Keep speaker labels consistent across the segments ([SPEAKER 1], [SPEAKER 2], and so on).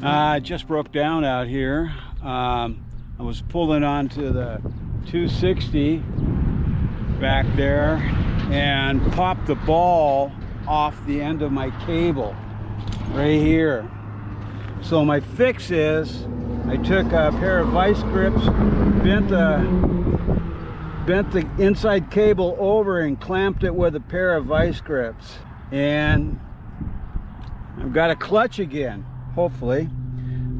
[SPEAKER 1] I just broke down out here. I was pulling onto the 260 back there and popped the ball off the end of my cable right here. So my fix is I took a pair of vice grips, bent the inside cable over and clamped it with a pair of vice grips, and I've got a clutch again. Hopefully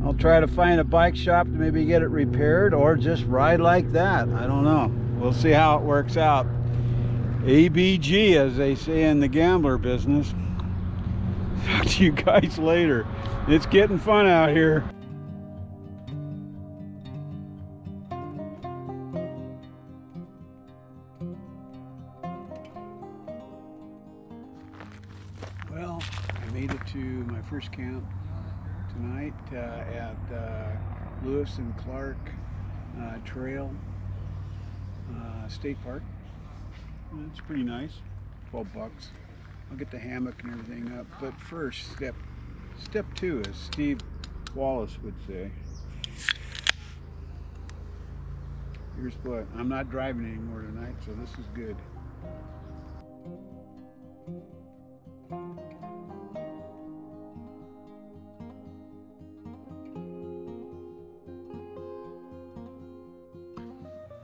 [SPEAKER 1] I'll try to find a bike shop to maybe get it repaired, or just ride like that. I don't know, we'll see how it works out. ABG, as they say in the gambler business. Talk to you guys later. It's getting fun out here. Well, I made it to my first camp tonight at Lewis and Clark Trail State Park. It's pretty nice. 12 bucks. I'll get the hammock and everything up. But first, step two, as Steve Wallace would say. Here's what. I'm not driving anymore tonight, so this is good.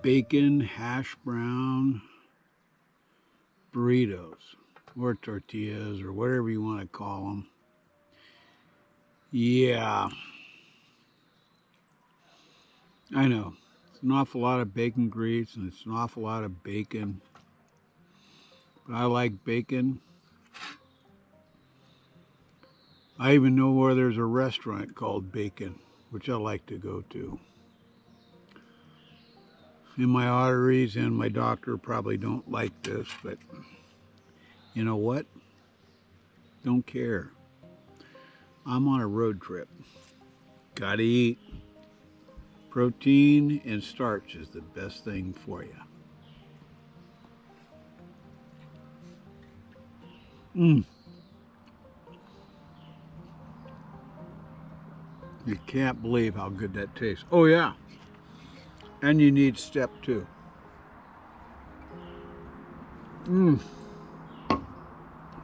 [SPEAKER 1] Bacon, hash brown, burritos, or tortillas, or whatever you want to call them. Yeah, I know. It's an awful lot of bacon grease, and it's an awful lot of bacon. But I like bacon. I even know where there's a restaurant called Bacon, which I like to go to. And my arteries and my doctor probably don't like this, but you know what? Don't care. I'm on a road trip. Gotta eat. Protein and starch is the best thing for you. You can't believe how good that tastes. Oh yeah. And you need step two.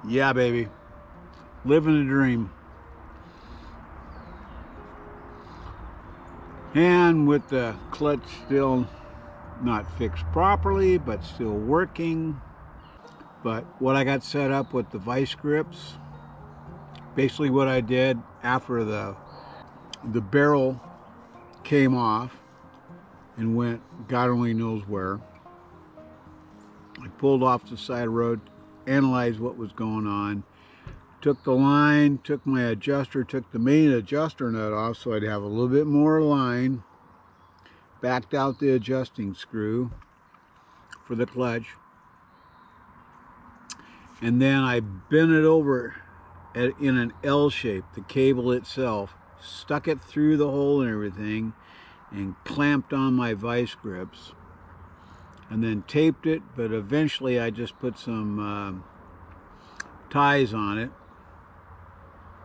[SPEAKER 1] Yeah, baby. Living the dream. And with the clutch still not fixed properly, but still working. But what I got set up with the vice grips, basically what I did after the barrel came off and went God only knows where, I pulled off the side of the road, analyzed what was going on, took the line, took my adjuster, took the main adjuster nut off so I'd have a little bit more line, backed out the adjusting screw for the clutch, and then I bent it over in an L shape, the cable itself, stuck it through the hole and everything, and clamped on my vice grips, and then taped it. But eventually I just put some ties on it,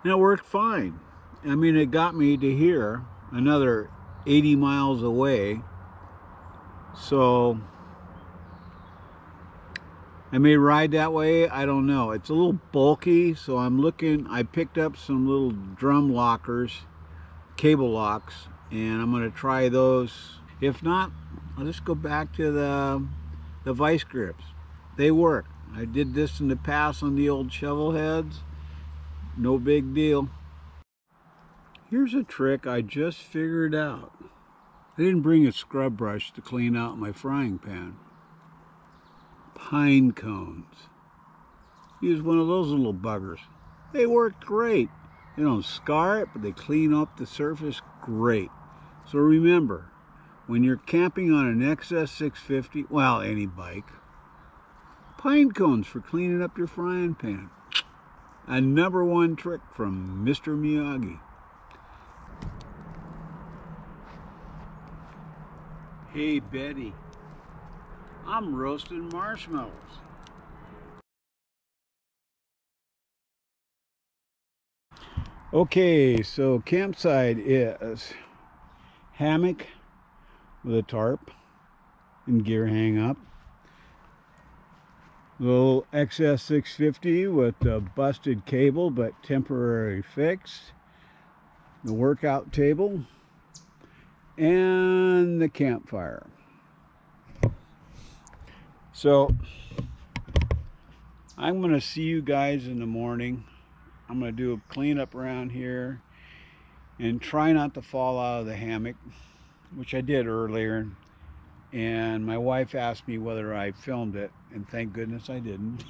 [SPEAKER 1] and it worked fine. I mean, it got me to here, another 80 miles away. So I may ride that way, I don't know. It's a little bulky, so I'm looking. I picked up some little drum lockers, cable locks, and I'm going to try those. If not, I'll just go back to the vice grips. They work. I did this in the past on the old shovel heads. No big deal. Here's a trick I just figured out. I didn't bring a scrub brush to clean out my frying pan. Pine cones. Use one of those little buggers. They work great. They don't scar it, but they clean up the surface great. So remember, when you're camping on an XS650, well, any bike, pine cones for cleaning up your frying pan. A #1 trick from Mr. Miyagi. Hey, Betty, I'm roasting marshmallows. Okay, so campsite is hammock with a tarp and gear hang up. Little XS650 with a busted cable but temporary fixed. The workout table and the campfire. So I'm going to see you guys in the morning. I'm going to do a cleanup around here and try not to fall out of the hammock, which I did earlier. And my wife asked me whether I filmed it, and thank goodness I didn't.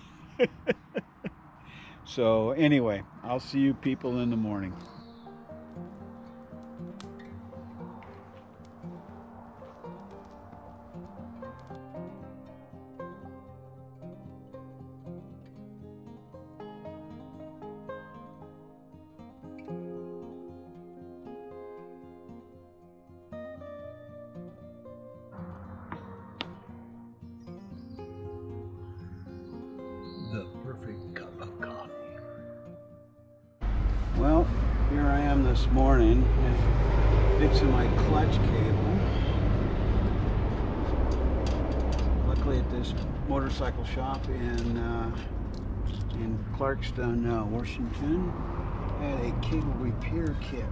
[SPEAKER 1] So anyway, I'll see you people in the morning. The perfect cup of coffee. Well, here I am this morning fixing my clutch cable. Luckily at this motorcycle shop in Clarkston, Washington, had a cable repair kit.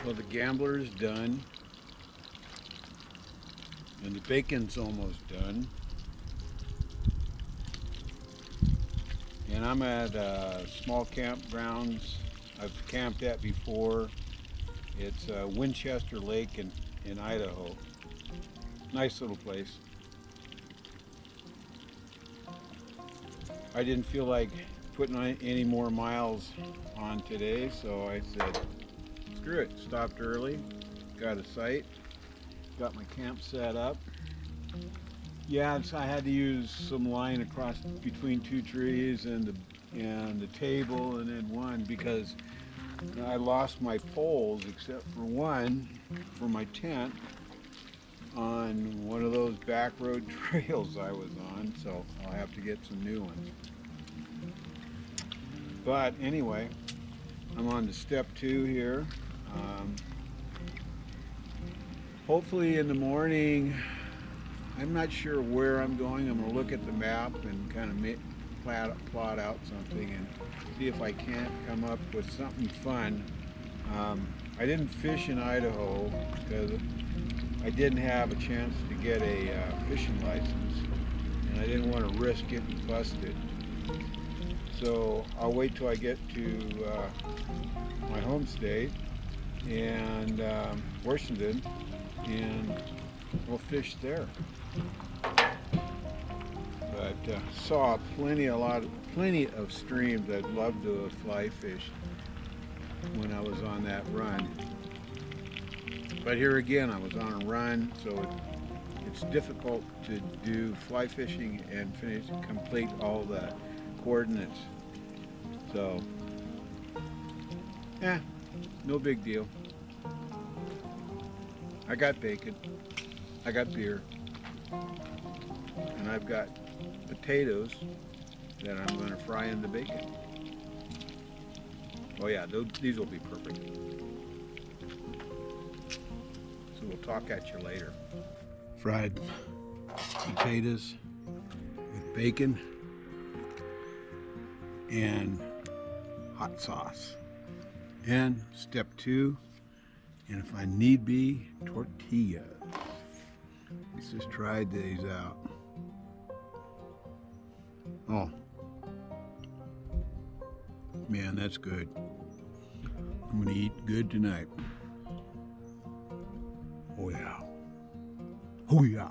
[SPEAKER 1] Well, the Gambler is done, and the bacon's almost done. And I'm at small campgrounds I've camped at before. It's Winchester Lake in Idaho. Nice little place. I didn't feel like putting any more miles on today, so I said, screw it. Stopped early, got a site, got my camp set up, Yeah, so I had to use some line across between two trees and the table and then one because I lost my poles except for one for my tent on one of those back road trails I was on, so I'll have to get some new ones. But anyway, I'm on to step 2 here. Hopefully in the morning, I'm not sure where I'm going. I'm going to look at the map and kind of plot out something and see if I can't come up with something fun. I didn't fish in Idaho because I didn't have a chance to get a fishing license, and I didn't want to risk getting busted. So I'll wait till I get to my home state and Washington, and we'll fish there. But saw plenty of streams I'd love to have fly fished when I was on that run. But here again, I was on a run, so it's difficult to do fly fishing and complete all the coordinates. So, no big deal. I got bacon, I got beer, and I've got potatoes that I'm going to fry in the bacon. Oh yeah, these will be perfect. So we'll talk at you later. Fried potatoes with bacon and hot sauce. And step 2, and if I need be, tortillas. Let's just try these out. Oh, man, that's good. I'm gonna eat good tonight. Oh yeah. Oh yeah.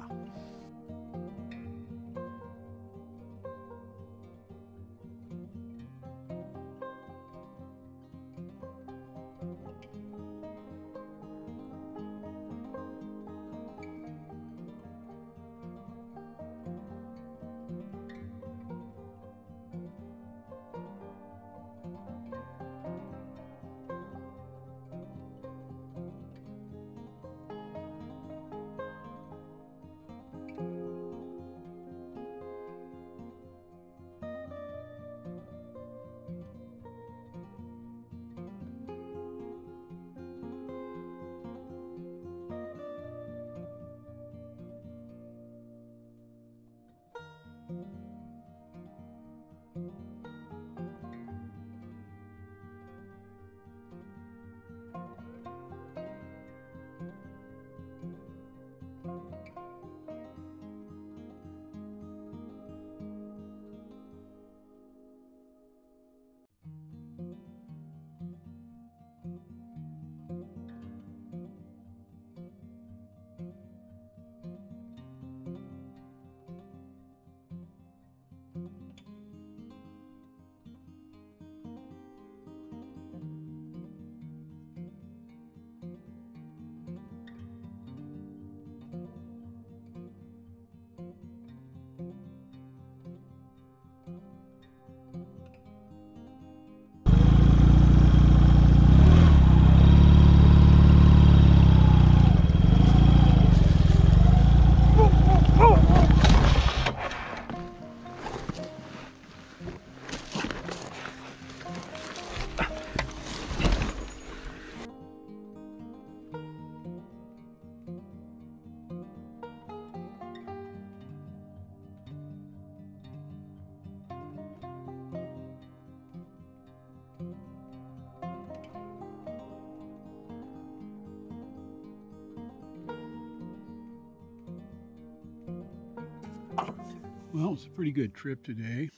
[SPEAKER 1] Well, it's a pretty good trip today.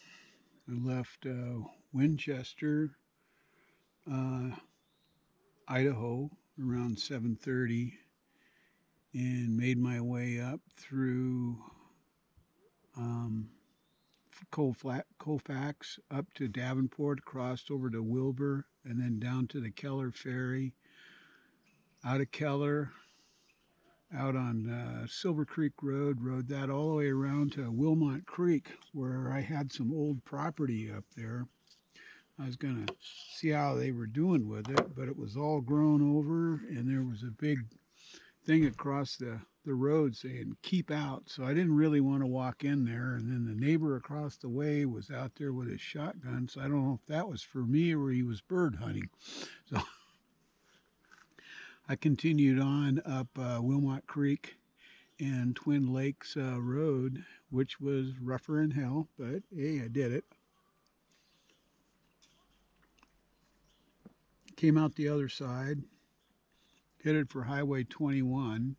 [SPEAKER 1] I left Winchester, Idaho around 7:30 and made my way up through Colfax up to Davenport, crossed over to Wilbur, and then down to the Keller Ferry. Out of Keller, out on Silver Creek Road, rode that all the way around to Wilmot Creek, where I had some old property up there. I was going to see how they were doing with it, but it was all grown over, and there was a big thing across the road saying keep out, so I didn't really want to walk in there. And then the neighbor across the way was out there with his shotgun, so I don't know if that was for me or he was bird hunting. So I continued on up Wilmot Creek and Twin Lakes Road, which was rougher than hell, but hey, I did it. Came out the other side, headed for Highway 21,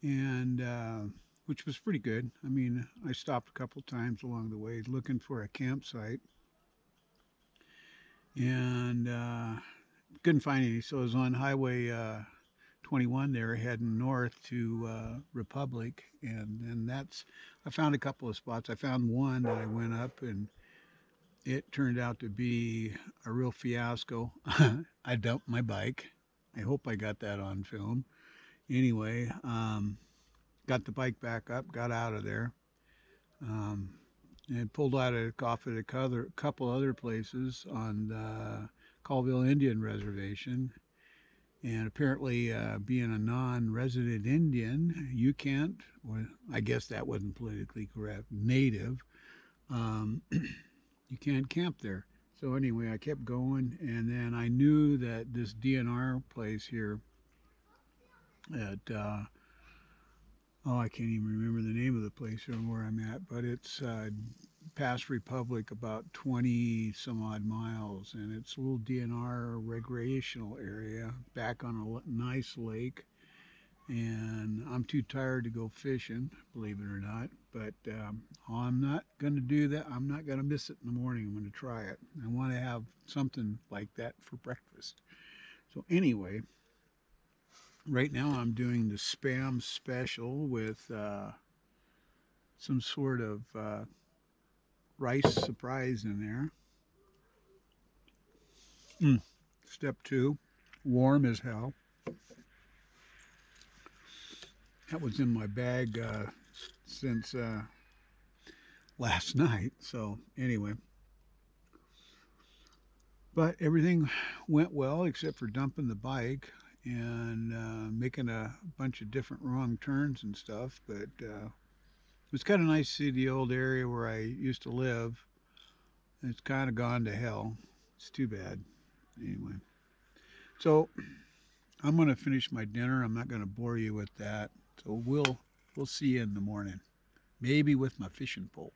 [SPEAKER 1] and which was pretty good. I mean, I stopped a couple times along the way looking for a campsite, and couldn't find any. So I was on Highway 21 there, heading north to Republic, and then I found a couple of spots. I found one that I went up, and it turned out to be a real fiasco. I dumped my bike. I hope I got that on film. Anyway, got the bike back up, got out of there, and pulled out off at a couple other places on the Colville Indian Reservation. And apparently, being a non-resident Indian, you can't, well, I guess that wasn't politically correct, native, you can't camp there. So anyway, I kept going, and then I knew that this DNR place here at, I can't even remember the name of the place from where I'm at, but it's past Republic about 20 some odd miles, and it's a little DNR recreational area back on a nice lake. And I'm too tired to go fishing, believe it or not, but I'm not going to do that. I'm not going to miss it in the morning. I'm going to try it. I want to have something like that for breakfast. So anyway, right now I'm doing the Spam special with some sort of rice surprise in there. Step 2, warm as hell. That was in my bag since last night. So anyway, but everything went well except for dumping the bike and making a bunch of different wrong turns and stuff. But it was kind of nice to see the old area where I used to live. It's kind of gone to hell. It's too bad. Anyway, so I'm going to finish my dinner. I'm not going to bore you with that. So we'll see you in the morning, maybe with my fishing pole.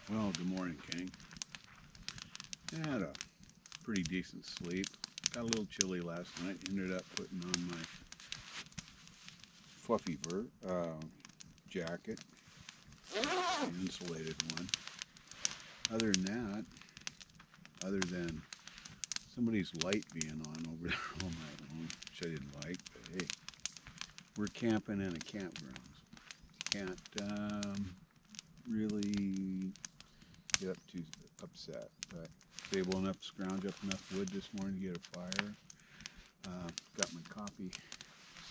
[SPEAKER 1] Well, good morning, King. I had a pretty decent sleep. Got a little chilly last night. Ended up putting on my fluffy jacket, the insulated one. Other than that, other than somebody's light being on over there all night long, which I didn't like, but hey, we're camping in a campground. Can't really get too upset, but able enough to scrounge up enough wood this morning to get a fire. Got my coffee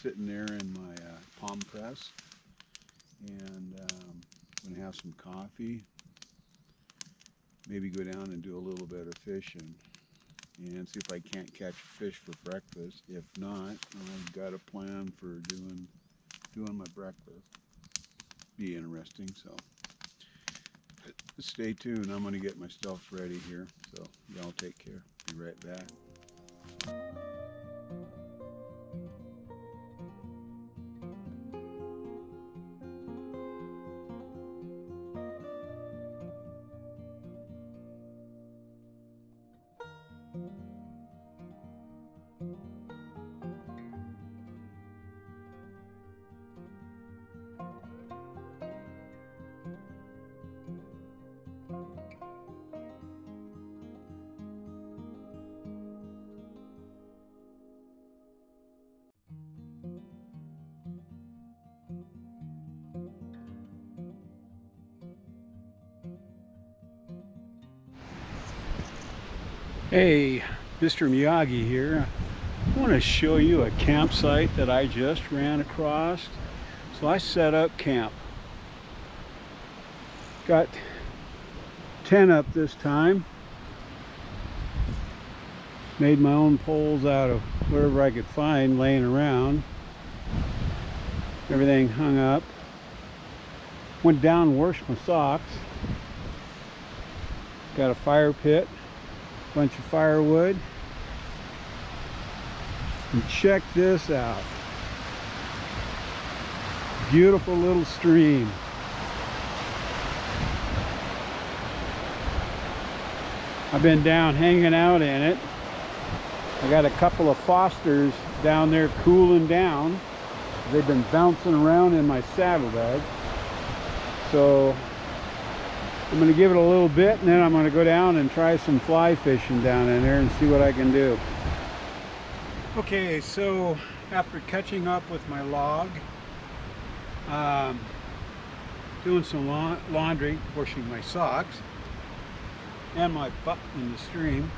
[SPEAKER 1] sitting there in my palm press, and I'm gonna have some coffee, maybe go down and do a little bit of fishing and see if I can't catch fish for breakfast. If not, I've got a plan for doing my breakfast. Be interesting. So stay tuned. I'm going to get my stuff ready here. So y'all take care. Be right back. Hey, Mr. Miyagi here. I want to show you a campsite that I just ran across. So I set up camp. Got 10 up this time. Made my own poles out of whatever I could find laying around. Everything hung up. Went down and washed my socks. Got a fire pit. Bunch of firewood, and check this out. Beautiful little stream. I've been down hanging out in it. I got a couple of Fosters down there cooling down. They've been bouncing around in my saddlebag. So I'm going to give it a little bit, and then I'm going to go down and try some fly fishing down in there and see what I can do. Okay, so after catching up with my log, doing some laundry, washing my socks, and my butt in the stream,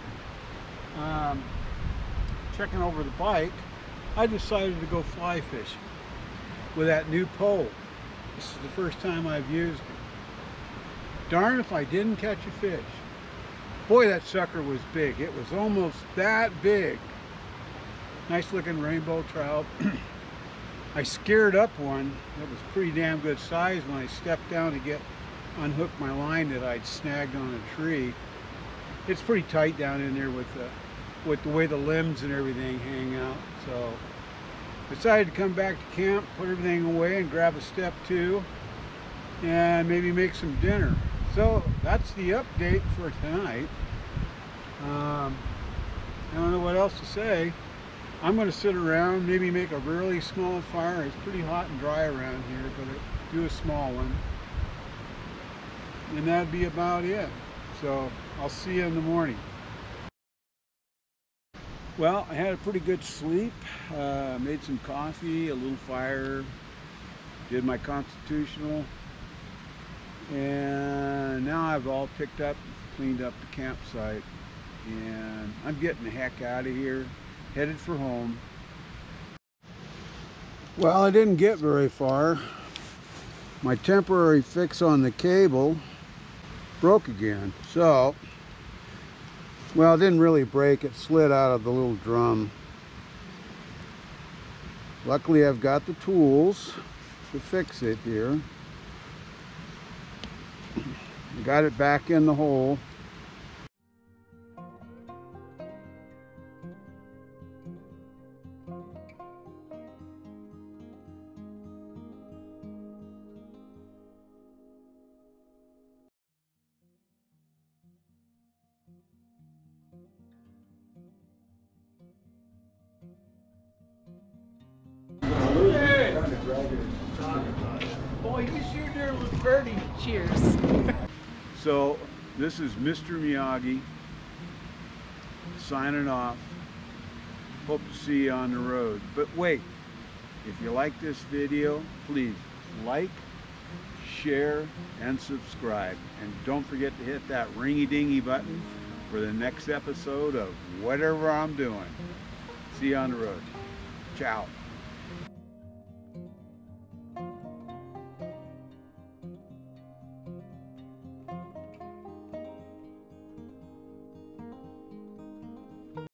[SPEAKER 1] checking over the bike, I decided to go fly fishing with that new pole. This is the first time I've used it. Darn if I didn't catch a fish. Boy, that sucker was big. It was almost that big. Nice looking rainbow trout. I scared up one that was pretty damn good size when I stepped down to unhook my line that I'd snagged on a tree. It's pretty tight down in there with the way the limbs and everything hang out. So decided to come back to camp, put everything away, and grab a step two and maybe make some dinner. So that's the update for tonight. I don't know what else to say. I'm going to sit around, maybe make a really small fire. It's pretty hot and dry around here, but do a small one. And that'd be about it. So I'll see you in the morning. Well, I had a pretty good sleep. Made some coffee, a little fire, did my constitutional. And now I've all picked up, cleaned up the campsite, and I'm getting the heck out of here, headed for home. Well, I didn't get very far. My temporary fix on the cable broke again. So, well, it didn't really break, it slid out of the little drum. Luckily, I've got the tools to fix it here. Got it back in the hole.
[SPEAKER 2] Boy, you sure did look pretty. Cheers.
[SPEAKER 1] So this is Mr. Miyagi signing off. Hope to see you on the road. But wait, if you like this video, please like, share, and subscribe. And don't forget to hit that ringy-dingy button for the next episode of whatever I'm doing. See you on the road. Ciao.